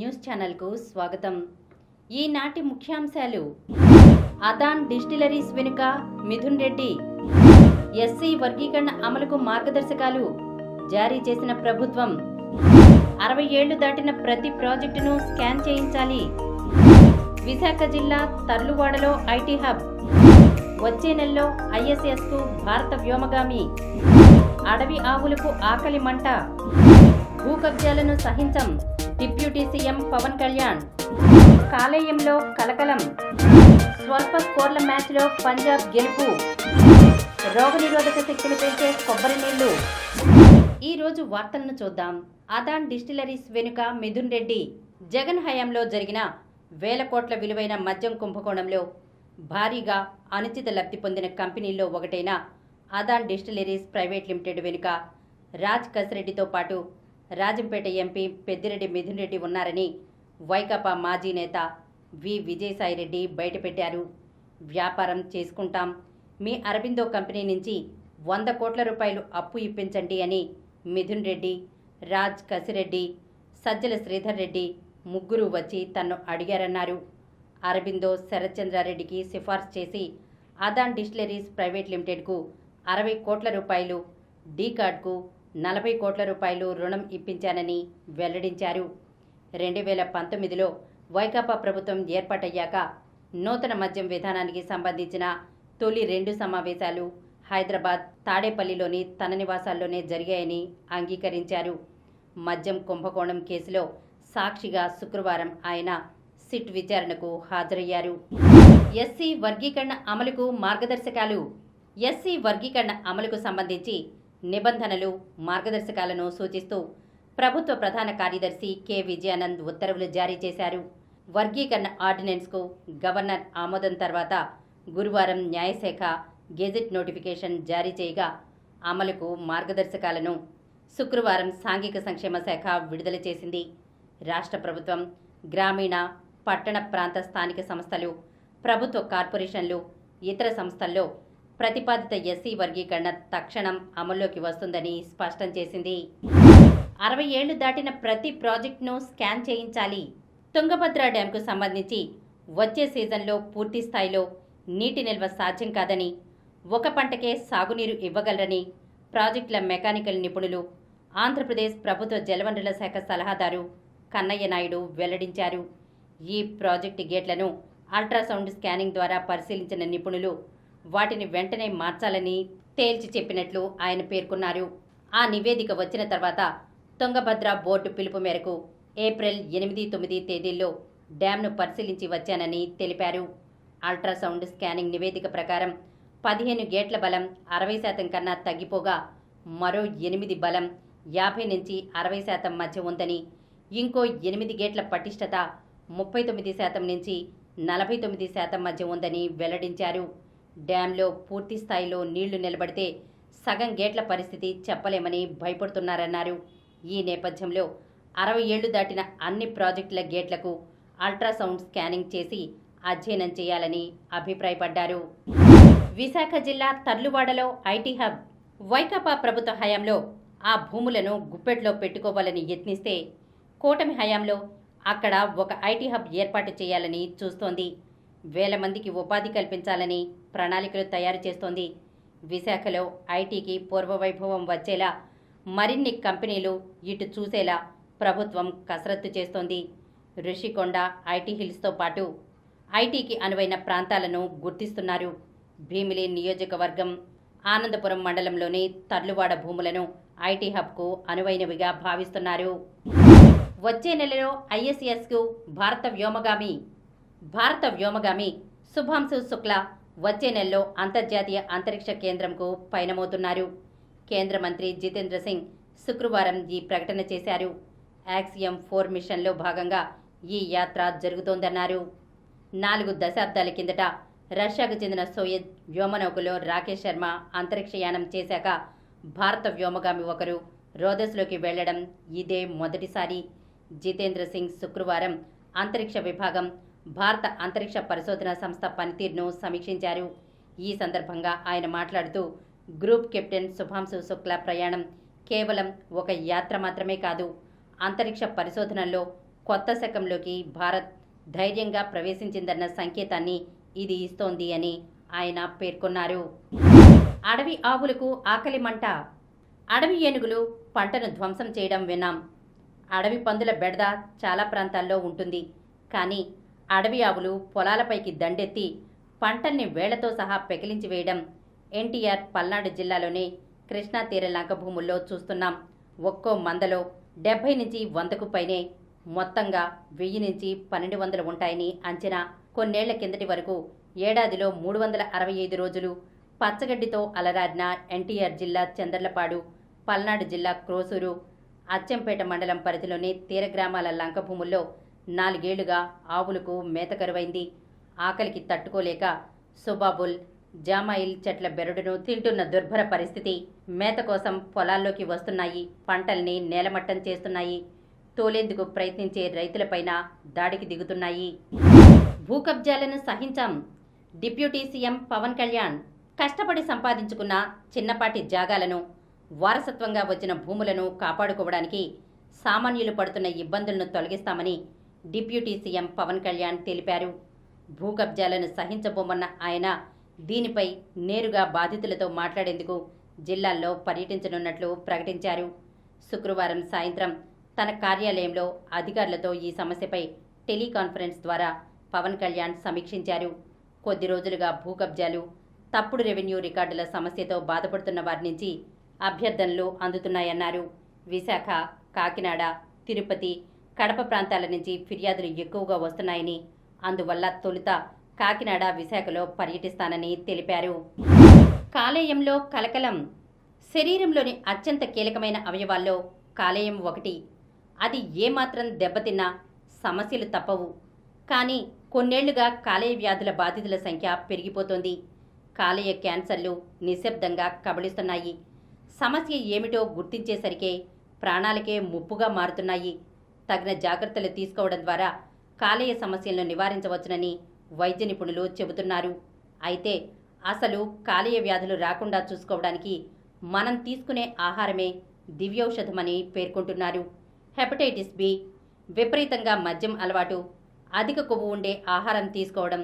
News ఛానల్కు స్వాగతం. ఈనాటి ముఖ్యాంశాలు: అదాన్ డిస్టిలరీస్ వెనుక మిథున్ రెడ్డి, ఎస్సీ వర్గీకరణ అమలుకు మార్గదర్శకాలు జారీ చేసిన ప్రభుత్వం, 60 ఏళ్లు దాటిన ప్రతి ప్రాజెక్టును స్కాన్ చేయించాలి, విశాఖ జిల్లా తర్లువాడలో ఐటీ హబ్, వచ్చే నెలలో ఐఎస్ఎస్కు భారత వ్యోమగామి, అడవి ఆవులకు ఆకలి మంట, భూ కబ్జాలను సహించం డిప్యూటీ సీఎం పవన్ కళ్యాణ్, కాలేయంలో కలకలం, స్వల్ప స్కోర్ల మ్యాచ్లో పంజాబ్ గెలుపు, రోగనిరోధక శక్తిని పెంచే కొబ్బరి నీళ్లు. ఈరోజు వార్తలను చూద్దాం. అదాన్ డిస్టిలరీస్ వెనుక మిథున్ రెడ్డి. జగన్ హయాంలో జరిగిన వేల కోట్ల విలువైన మద్యం కుంభకోణంలో భారీగా అనుచిత లబ్ధి పొందిన కంపెనీల్లో ఒకటైన అదాన్ డిస్టిలరీస్ ప్రైవేట్ లిమిటెడ్ వెనుక రాజ్ కసిరెడ్డితో పాటు రాజంపేట ఎంపీ పెద్దిరెడ్డి మిథున్ రెడ్డి ఉన్నారని వైకాపా మాజీ నేత వి విజయసాయిరెడ్డి బయటపెట్టారు. వ్యాపారం చేసుకుంటాం, మీ అరబిందో కంపెనీ నుంచి 100 కోట్ల రూపాయలు అప్పు ఇప్పించండి అని మిథున్ రెడ్డి, రాజ్ కసిరెడ్డి, సజ్జల శ్రీధర్ రెడ్డి ముగ్గురు వచ్చి తన్ను అడిగారన్నారు. అరబిందో శరత్చంద్రారెడ్డికి సిఫార్సు చేసి అదాన్ డిస్టిలరీస్ ప్రైవేట్ లిమిటెడ్కు 60 కోట్ల రూపాయలు, డీ కార్డ్కు 40 కోట్ల రూపాయలు రుణం ఇప్పించానని వెల్లడించారు. 2019లో వైకాపా ప్రభుత్వం ఏర్పాటయ్యాక నూతన మద్యం విధానానికి సంబంధించిన తొలి 2 సమావేశాలు హైదరాబాద్ తాడేపల్లిలోని తన నివాసాల్లోనే జరిగాయని అంగీకరించారు. మద్యం కుంభకోణం కేసులో సాక్షిగా శుక్రవారం ఆయన సిట్ విచారణకు హాజరయ్యారు. ఎస్సీ వర్గీకరణ అమలుకు మార్గదర్శకాలు. ఎస్సీ వర్గీకరణ అమలుకు సంబంధించి నిబంధనలు, మార్గదర్శకాలను సూచిస్తూ ప్రభుత్వ ప్రధాన కార్యదర్శి కె విజయానంద్ ఉత్తర్వులు జారీ చేశారు. వర్గీకరణ ఆర్డినెన్స్కు గవర్నర్ ఆమోదం తర్వాత గురువారం న్యాయశాఖ గెజెట్ నోటిఫికేషన్ జారీ చేయగా అమలుకు మార్గదర్శకాలను శుక్రవారం సాంఘిక సంక్షేమ శాఖ విడుదల చేసింది. రాష్ట్ర ప్రభుత్వం, గ్రామీణ, పట్టణ ప్రాంత స్థానిక సంస్థలు, ప్రభుత్వ కార్పొరేషన్లు, ఇతర సంస్థల్లో ప్రతిపాదిత ఎస్సీ వర్గీకరణ తక్షణం అమల్లోకి వస్తుందని స్పష్టం చేసింది. 60 ఏళ్లు దాటిన ప్రతి ప్రాజెక్టును స్కాన్ చేయించాలి. తుంగభద్ర డ్యాంకు సంబంధించి వచ్చే సీజన్లో పూర్తి స్థాయిలో నీటి నిల్వ సాధ్యం కాదని, ఒక పంటకే సాగునీరు ఇవ్వగలరని ప్రాజెక్టుల మెకానికల్ నిపుణులు, ఆంధ్రప్రదేశ్ ప్రభుత్వ జలవనరుల శాఖ సలహాదారు కన్నయ్య నాయుడు వెల్లడించారు. ఈ ప్రాజెక్టు గేట్లను అల్ట్రాసౌండ్ స్కానింగ్ ద్వారా పరిశీలించిన నిపుణులు వాటిని వెంటనే మార్చాలని తేల్చి చెప్పినట్లు ఆయన పేర్కొన్నారు. ఆ నివేదిక వచ్చిన తర్వాత తుంగభద్ర బోర్డు పిలుపు మేరకు ఏప్రిల్ 8, 9 తేదీల్లో డ్యాంను పరిశీలించి వచ్చానని తెలిపారు. అల్ట్రాసౌండ్ స్కానింగ్ నివేదిక ప్రకారం 15 గేట్ల బలం 60% కన్నా తగ్గిపోగా మరో 8 బలం 50 నుంచి 60% మధ్య ఉందని, ఇంకో 8 గేట్ల పటిష్టత 39% నుంచి 49% మధ్య ఉందని వెల్లడించారు. డ్యాంలో పూర్తి స్థాయిలో నీళ్లు నిలబడితే సగం గేట్ల పరిస్థితి చెప్పలేమని భయపడుతున్నారన్నారు. ఈ నేపథ్యంలో 60 ఏళ్లు దాటిన అన్ని ప్రాజెక్టుల గేట్లకు అల్ట్రాసౌండ్ స్కానింగ్ చేసి అధ్యయనం చేయాలని అభిప్రాయపడ్డారు. విశాఖ జిల్లా తర్లువాడలో ఐటీ హబ్. వైకాపా ప్రభుత్వ హయాంలో ఆ భూములను గుప్పెట్లో పెట్టుకోవాలని యత్నిస్తే కూటమి హయాంలో అక్కడ ఒక ఐటీ హబ్ ఏర్పాటు చేయాలని చూస్తోంది. వేల మందికి ఉపాధి కల్పించాలని ప్రణాళికలు తయారు చేస్తోంది. విశాఖలో ఐటీకి పూర్వవైభవం వచ్చేలా, మరిన్ని కంపెనీలు ఇటు చూసేలా ప్రభుత్వం కసరత్తు చేస్తోంది. ఋషికొండ, ఐటీ హిల్స్తో పాటు ఐటీకి అనువైన ప్రాంతాలను గుర్తిస్తున్నారు. భీమిలి నియోజకవర్గం ఆనందపురం మండలంలోని తర్లువాడ భూములను ఐటీ హబ్కు అనువైనవిగా భావిస్తున్నారు. వచ్చే నెలలో ఐఎస్ఎస్కు భారత వ్యోమగామి శుభాంశు శుక్లా వచ్చే నెలలో అంతర్జాతీయ అంతరిక్ష కేంద్రంకు పయనమవుతున్నారు. కేంద్ర మంత్రి జితేంద్ర సింగ్ శుక్రవారం ఈ ప్రకటన చేశారు. యాక్సియం 4 మిషన్లో భాగంగా ఈ యాత్ర జరుగుతోందన్నారు. 4 దశాబ్దాల కిందట రష్యాకు చెందిన సోయజ్ వ్యోమనౌకలో రాకేష్ శర్మ అంతరిక్షయానం చేశాక భారత వ్యోమగామి ఒకరు రోదస్లోకి వెళ్లడం ఇదే మొదటిసారి. జితేంద్ర సింగ్ శుక్రవారం అంతరిక్ష విభాగం, భారత అంతరిక్ష పరిశోధన సంస్థ పనితీరును సమీక్షించారు. ఈ సందర్భంగా ఆయన మాట్లాడుతూ గ్రూప్ కెప్టెన్ శుభాంశు శుక్లా ప్రయాణం కేవలం ఒక యాత్ర మాత్రమే కాదు, అంతరిక్ష పరిశోధనల్లో కొత్త శకంలోకి భారత్ ధైర్యంగా ప్రవేశించిందన్న సంకేతాన్ని ఇది ఇస్తోంది అని ఆయన పేర్కొన్నారు. అడవి ఆవులకు ఆకలి మంట. అడవి ఏనుగులు పంటను ధ్వంసం చేయడం విన్నాం. అడవి పందుల బెడద చాలా ప్రాంతాల్లో ఉంటుంది. కానీ అడవి ఆవులు పొలాలపైకి దండెత్తి పంటల్ని వేళ్లతో సహా పెకిలించి వేయడం ఎన్టీఆర్ పల్నాడు జిల్లాలోని కృష్ణా తీర లంక భూముల్లో చూస్తున్నాం. ఒక్కో మందలో 70 నుంచి 100కు పైనే, మొత్తంగా 1000 నుంచి 1200 ఉంటాయని అంచనా. కొన్నేళ్ల కిందటి వరకు ఏడాదిలో 365 రోజులు పచ్చగడ్డితో అలరారిన ఎన్టీఆర్ జిల్లా చందర్లపాడు, పల్నాడు జిల్లా క్రోసూరు, అచ్చంపేట మండలం పరిధిలోని తీర గ్రామాల లంక భూముల్లో 4 ఏళ్లుగా ఆవులకు మేత కరువైంది. ఆకలికి తట్టుకోలేక సుబాబుల్, జామాయిల్ చెట్ల బెరడును తింటున్న దుర్భర పరిస్థితి. మేత కోసం పొలాల్లోకి వస్తున్నాయి, పంటల్ని నేలమట్టం చేస్తున్నాయి. తోలేందుకు ప్రయత్నించే రైతులపైన దాడికి దిగుతున్నాయి. భూకబ్జాలను సహించాం. Deputy CM Pawan Kalyan. కష్టపడి సంపాదించుకున్న చిన్నపాటి జాగాలను, వారసత్వంగా వచ్చిన భూములను కాపాడుకోవడానికి సామాన్యులు పడుతున్న ఇబ్బందులను తొలగిస్తామని డిప్యూటీ సీఎం పవన్ కళ్యాణ్ తెలిపారు. భూకబ్జాలను సహించబోమన్న ఆయన దీనిపై నేరుగా బాధితులతో మాట్లాడేందుకు జిల్లాల్లో పర్యటించనున్నట్లు ప్రకటించారు. శుక్రవారం సాయంత్రం తన కార్యాలయంలో అధికారులతో ఈ సమస్యపై టెలికాన్ఫరెన్స్ ద్వారా పవన్ కళ్యాణ్ సమీక్షించారు. కొద్ది రోజులుగా భూకబ్జాలు, తప్పుడు రెవెన్యూ రికార్డుల సమస్యతో బాధపడుతున్న వారి నుంచి అభ్యర్థనలు అందుతున్నాయన్నారు. విశాఖ, కాకినాడ, తిరుపతి, కడప ప్రాంతాల నుంచి ఫిర్యాదులు ఎక్కువగా వస్తున్నాయని, అందువల్ల తొలుత కాకినాడ, విశాఖలో పర్యటిస్తానని తెలిపారు. కాలేయంలో కలకలం. శరీరంలోని అత్యంత కీలకమైన అవయవాల్లో కాలేయం ఒకటి. అది ఏమాత్రం దెబ్బతిన్నా సమస్యలు తప్పవు. కానీ కొన్నేళ్లుగా కాలేయ వ్యాధుల బాధితుల సంఖ్య పెరిగిపోతోంది. కాలేయ క్యాన్సర్లు నిశ్శబ్దంగా కబళిస్తున్నాయి. సమస్య ఏమిటో గుర్తించేసరికే ప్రాణాలకే ముప్పుగా మారుతున్నాయి. తగిన జాగ్రత్తలు తీసుకోవడం ద్వారా కాలేయ సమస్యలను నివారించవచ్చునని వైద్య నిపుణులు చెబుతున్నారు. అయితే అసలు కాలేయ వ్యాధులు రాకుండా చూసుకోవడానికి మనం తీసుకునే ఆహారమే దివ్యౌషధమని పేర్కొంటున్నారు. హెపటైటిస్ బి, విపరీతంగా మద్యం అలవాటు, అధిక కొవ్వు ఉండే ఆహారం తీసుకోవడం,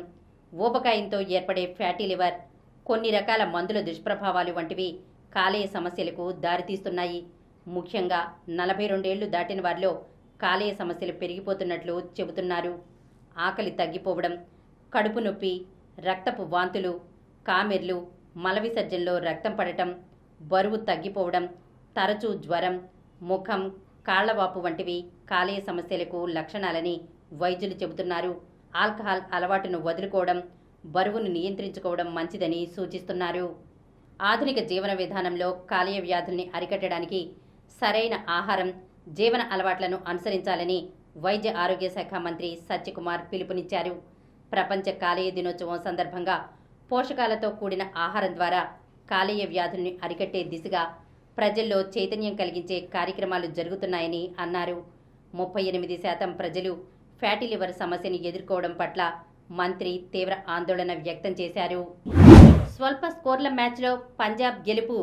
ఊబకాయంతో ఏర్పడే ఫ్యాటీ లివర్, కొన్ని రకాల మందుల దుష్ప్రభావాలు వంటివి కాలేయ సమస్యలకు దారితీస్తున్నాయి. ముఖ్యంగా 42 ఏళ్లు దాటిన వారిలో కాలేయ సమస్యలు పెరిగిపోతున్నట్లు చెబుతున్నారు. ఆకలి తగ్గిపోవడం, కడుపు నొప్పి, రక్తపు వాంతులు, కామెర్లు, మల విసర్జనలో రక్తం పడటం, బరువు తగ్గిపోవడం, తరచూ జ్వరం, ముఖం, కాళ్లవాపు వంటివి కాలేయ సమస్యలకు లక్షణాలని వైద్యులు చెబుతున్నారు. ఆల్కహాల్ అలవాటును వదులుకోవడం, బరువును నియంత్రించుకోవడం మంచిదని సూచిస్తున్నారు. ఆధునిక జీవన విధానంలో కాలేయ వ్యాధుల్ని అరికట్టడానికి సరైన ఆహారం, జీవన అలవాట్లను అనుసరించాలని వైద్య ఆరోగ్య శాఖ మంత్రి సత్యకుమార్ పిలుపునిచ్చారు. ప్రపంచ కాలేయ దినోత్సవం సందర్భంగా పోషకాలతో కూడిన ఆహారం ద్వారా కాలేయ వ్యాధుల్ని అరికట్టే దిశగా ప్రజల్లో చైతన్యం కలిగించే కార్యక్రమాలు జరుగుతున్నాయని అన్నారు. 38% ప్రజలు ఫ్యాటీ లివర్ సమస్యను ఎదుర్కోవడం పట్ల మంత్రి తీవ్ర ఆందోళన వ్యక్తం చేశారు. స్వల్ప స్కోర్ల మ్యాచ్లో పంజాబ్ గెలుపు.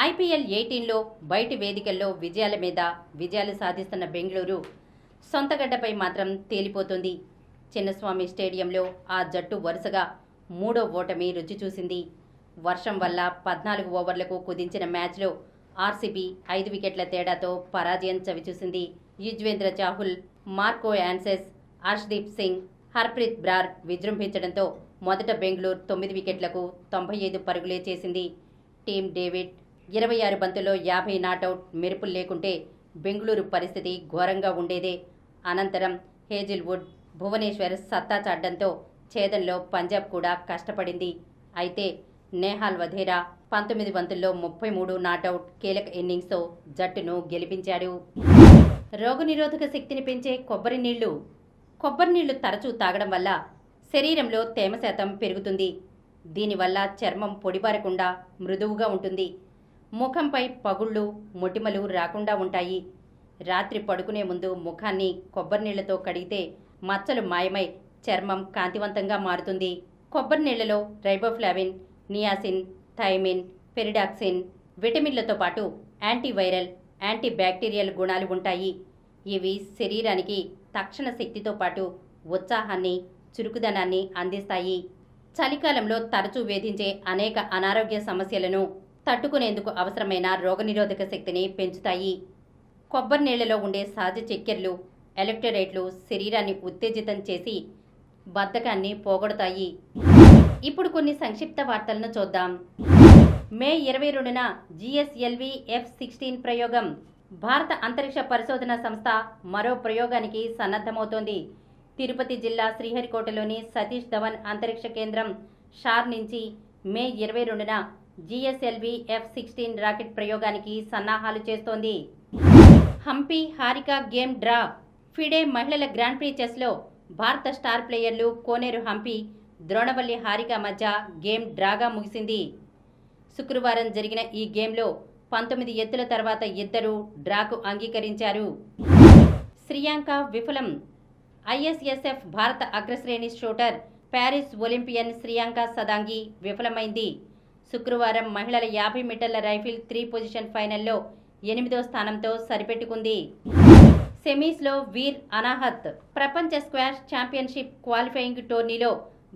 ఐపీఎల్ 18లో బయటి వేదికల్లో విజయాల మీద విజయాలు సాధిస్తున్న బెంగళూరు సొంతగడ్డపై మాత్రం తేలిపోతుంది. చిన్నస్వామి స్టేడియంలో ఆ జట్టు వరుసగా 3వ ఓటమి రుచి చూసింది. వర్షం వల్ల 14 ఓవర్లకు కుదించిన మ్యాచ్లో ఆర్సీబీ 5 వికెట్ల తేడాతో పరాజయం చవిచూసింది. యుజ్వేంద్ర చాహల్, మార్కో యాన్సెస్, హర్షదీప్ సింగ్, హర్ప్రీత్ బ్రార్ విజృంభించడంతో మొదట బెంగళూరు 9 వికెట్లకు 95 పరుగులే చేసింది. టీమ్ డేవిడ్ 26 బంతుల్లో 50 నాటౌట్ మెరుపులు లేకుంటే బెంగళూరు పరిస్థితి ఘోరంగా ఉండేదే. అనంతరం హేజిల్వుడ్, భువనేశ్వర్ సత్తా చాటడంతో ఛేదంలో పంజాబ్ కూడా కష్టపడింది. అయితే నేహాల్ వధేరా 19 బంతుల్లో 33 నాటౌట్ కీలక ఇన్నింగ్స్తో జట్టును గెలిపించాడు. రోగనిరోధక శక్తిని పెంచే కొబ్బరి నీళ్లు. కొబ్బరి నీళ్లు తరచూ తాగడం వల్ల శరీరంలో తేమ శాతం పెరుగుతుంది. దీనివల్ల చర్మం పొడిబారకుండా మృదువుగా ఉంటుంది. ముఖంపై పగుళ్ళు, మొటిమలు రాకుండా ఉంటాయి. రాత్రి పడుకునే ముందు ముఖాన్ని కొబ్బరి నీళ్లతో కడిగితే మచ్చలు మాయమై చర్మం కాంతివంతంగా మారుతుంది. కొబ్బరి నీళ్లలో రైబోఫ్లావిన్, నియాసిన్, థైమిన్, పెరిడాక్సిన్, విటమిన్లతో పాటు యాంటీవైరల్, యాంటీ బ్యాక్టీరియల్ గుణాలు ఉంటాయి. ఇవి శరీరానికి తక్షణ శక్తితో పాటు ఉత్సాహాన్ని, చురుకుదనాన్ని అందిస్తాయి. చలికాలంలో తరచూ వేధించే అనేక అనారోగ్య సమస్యలను తట్టుకునేందుకు అవసరమైన రోగనిరోధక శక్తిని పెంచుతాయి. కొబ్బరి నీళ్లలో ఉండే సహజ చక్కెరలు, ఎలక్ట్రోలైట్లు శరీరాన్ని ఉత్తేజితం చేసి బద్ధకాన్ని పోగొడతాయి. ఇప్పుడు కొన్ని సంక్షిప్త వార్తలను చూద్దాం. మే 22న GSLV F-16 ప్రయోగం. భారత అంతరిక్ష పరిశోధన సంస్థ మరో ప్రయోగానికి సన్నద్ధమవుతోంది. తిరుపతి జిల్లా శ్రీహరికోటలోని సతీష్ ధవన్ అంతరిక్ష కేంద్రం షార్ నుంచి మే 22న GSLV F-16 రాకెట్ ప్రయోగానికి సన్నాహాలు చేస్తోంది. Humpy Harika game draw. FIDE మహిళల గ్రాండ్ ప్రీ చెస్లో భారత స్టార్ ప్లేయర్లు కోనేరు హంపి, ద్రోణవల్లి హారిక మధ్య గేమ్ డ్రాగా ముగిసింది. శుక్రవారం జరిగిన ఈ గేమ్లో 19 ఎత్తుల తర్వాత ఇద్దరు డ్రాకు అంగీకరించారు. శ్రీయాంక విఫలం. ISSF భారత అగ్రశ్రేణి షూటర్ ప్యారిస్ ఒలింపియన్ శ్రీయాంక సదాంగి విఫలమైంది. శుక్రవారం మహిళల 50 మీటర్ల రైఫిల్ 3 పొజిషన్ ఫైనల్లో 8వ స్థానంతో సరిపెట్టుకుంది. సెమీస్లో వీర్ అనాహత్. ప్రపంచ స్క్వాష్ ఛాంపియన్షిప్ క్వాలిఫైయింగ్ టోర్నీలో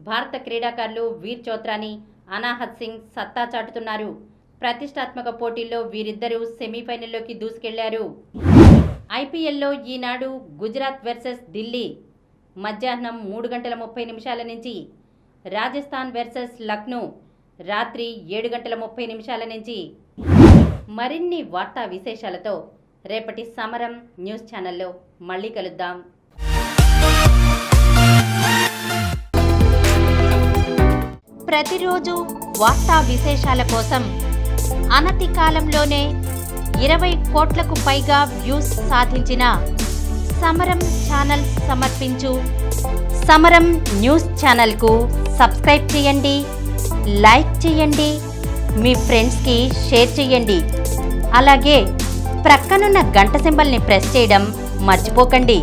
భారత క్రీడాకారులు వీర్ చోత్రాని, అనాహత్ సింగ్ సత్తా చాటుతున్నారు. ప్రతిష్టాత్మక పోటీల్లో వీరిద్దరూ సెమీఫైనల్లోకి దూసుకెళ్లారు. IPLలో ఈనాడు గుజరాత్ వర్సెస్ ఢిల్లీ మధ్యాహ్నం 3:30 నుంచి, రాజస్థాన్ వర్సెస్ లక్నో రాత్రి 7:30 నుంచి. మరిన్ని వార్తా విశేషాలతో రేపటి సమరం న్యూస్ ఛానల్లో మళ్ళీ కలుద్దాం. ప్రతిరోజు వార్తా విశేషాల కోసం అనతి కాలంలోనే 20 కోట్లకు పైగా వ్యూస్ సాధించిన సమరం ఛానల్ సమర్పించు సమరం న్యూస్ ఛానల్కు సబ్స్క్రైబ్ చేయండి, లైక్ చేయండి, మీ ఫ్రెండ్స్కి షేర్ చేయండి. అలాగే ప్రక్కనున్న గంట సింబల్ని ప్రెస్ చేయడం మర్చిపోకండి.